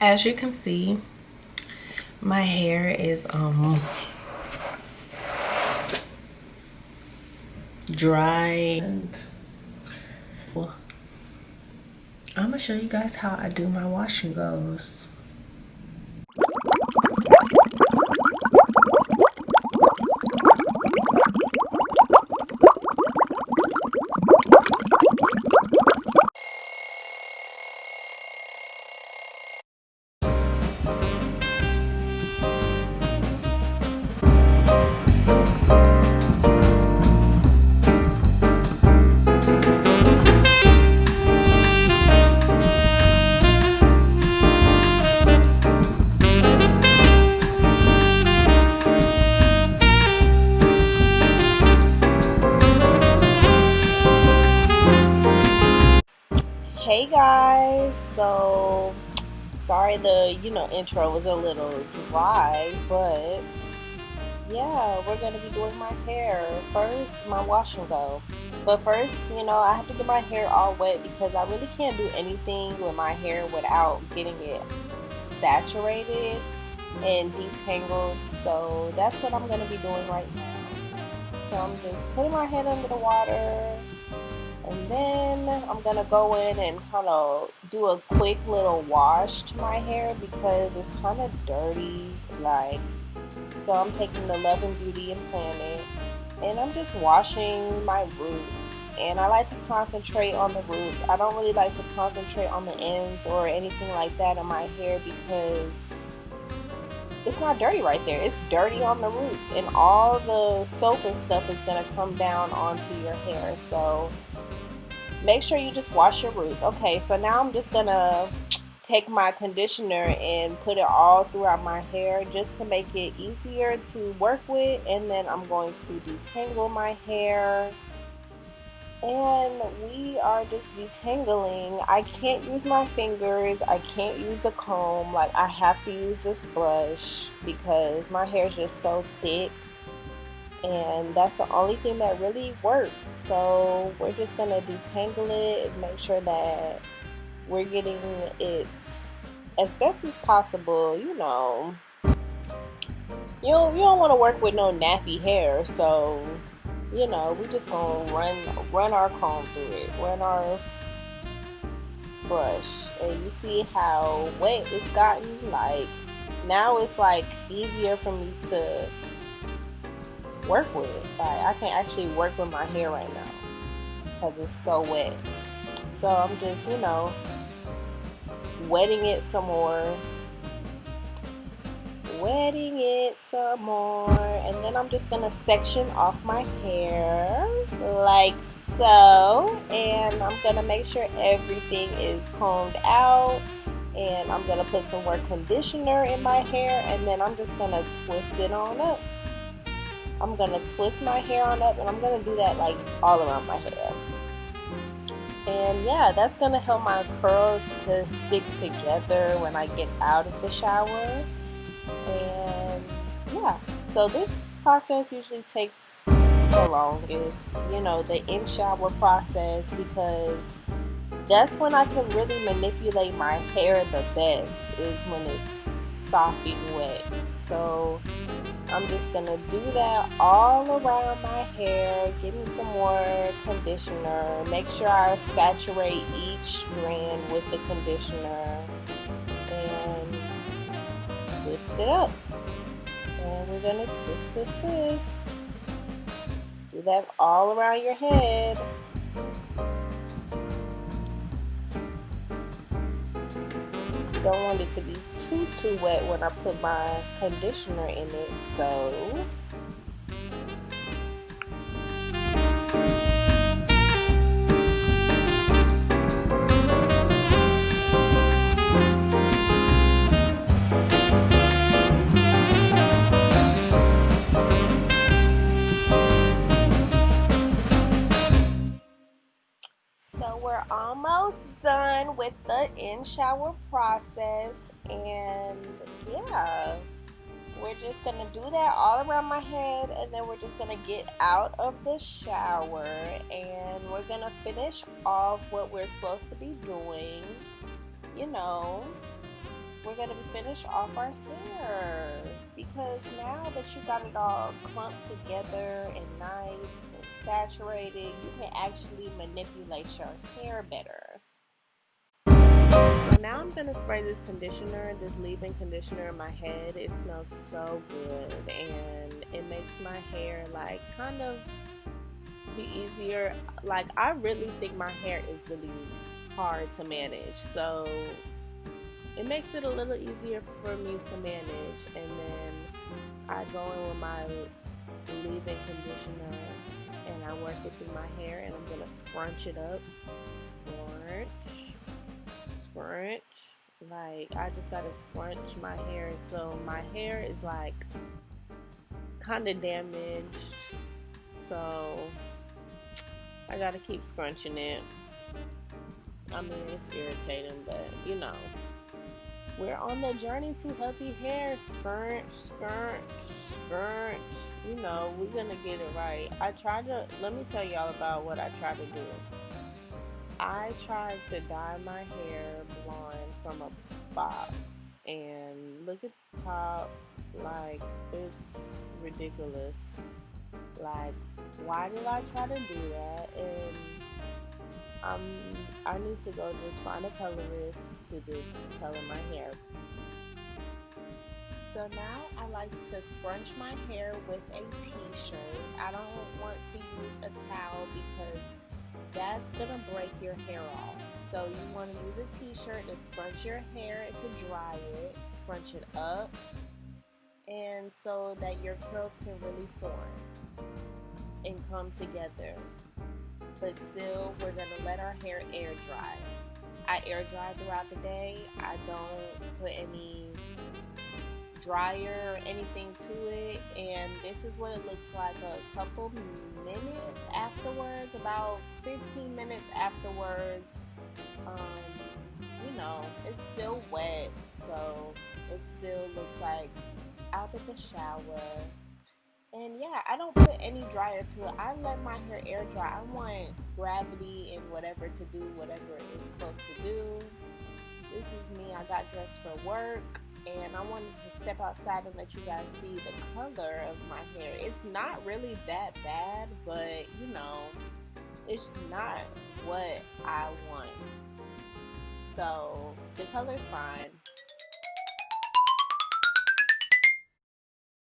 As you can see, my hair is dry, and well, I'm gonna show you guys how I do my washing goes. Hey guys, so sorry the intro was a little dry, but yeah, we're gonna be doing my hair first, my wash and go. But first, I have to get my hair all wet because I really can't do anything with my hair without getting it saturated and detangled. So that's what I'm gonna be doing right now. So I'm just putting my head under the water, and then I'm gonna go in and kind of do a quick little wash to my hair because it's kind of dirty. So I'm taking the Love and Beauty and Planet, and I'm just washing my roots. And I like to concentrate on the roots. I don't really like to concentrate on the ends or anything like that in my hair because it's not dirty right there. It's dirty on the roots, and all the soap and stuff is gonna come down onto your hair. So make sure you just wash your roots. Okay, so now I'm just gonna take my conditioner and put it all throughout my hair just to make it easier to work with, and then I'm going to detangle my hair, and we are just detangling. I can't use my fingers, I can't use a comb, like I have to use this brush because my hair is just so thick, and that's the only thing that really works. So we're just gonna detangle it and make sure that we're getting it as best as possible. You don't want to work with no nappy hair, so we just gonna run our comb through it, run our brush, and you see how wet it's gotten. Like now it's like easier for me to work with. Like I can actually work with my hair right now because it's so wet. So I'm just wetting it some more, and then I'm just gonna section off my hair like so, and I'm gonna make sure everything is combed out, and I'm gonna put some more conditioner in my hair, and then I'm just gonna twist it on up. I'm gonna twist my hair on up, and I'm gonna do that like all around my hair. And yeah, that's gonna help my curls to stick together when I get out of the shower. And yeah, so this process usually takes the longest, the in-shower process, because that's when I can really manipulate my hair the best, is when it's sopping wet. So I'm just gonna do that all around my hair, give me some more conditioner, make sure I saturate each strand with the conditioner, and twist it up. And we're gonna twist. Do that all around your head. Don't want it to be too wet when I put my conditioner in it, so we're almost done with the in-shower process, and yeah, we're just gonna do that all around my head, and then we're just gonna get out of the shower, and we're gonna finish off what we're supposed to be doing, we're gonna finish off our hair, because now that you got it all clumped together and nice and saturated, you can actually manipulate your hair better. So now I'm gonna spray this conditioner, this leave-in conditioner in my head. It smells so good, and it makes my hair like kind of be easier. Like, I really think my hair is really hard to manage, so it makes it a little easier for me to manage. And then I go in with my leave-in conditioner and I work it through my hair, and I'm gonna scrunch it up. Scrunch. Like, I just gotta scrunch my hair, so my hair is like kind of damaged, so I gotta keep scrunching it. I mean, it's irritating, but you know, we're on the journey to healthy hair. Scrunch. You know, we're gonna get it right. Let me tell y'all about what I tried to do. I tried to dye my hair blonde from a box, and look at the top, like, it's ridiculous. Like, why did I try to do that? And I need to go just find a colorist to just color my hair. So now I like to scrunch my hair with a t-shirt. I don't want to use a towel because that's gonna break your hair off. So you want to use a t-shirt to scrunch your hair to dry it, scrunch it up, and so that your curls can really form and come together. But still, we're gonna let our hair air dry. I air dry throughout the day. I don't put any dryer or anything to it, and this is what it looks like a couple minutes afterwards, about 15 minutes afterwards. You know, it's still wet, so it still looks like out of the shower. And yeah, I don't put any dryer to it. I let my hair air dry. I want gravity and whatever to do whatever it's supposed to do. This is me. I got dressed for work, and I wanted to step outside and let you guys see the color of my hair. It's not really that bad, but you know, it's not what I want. So the color's fine.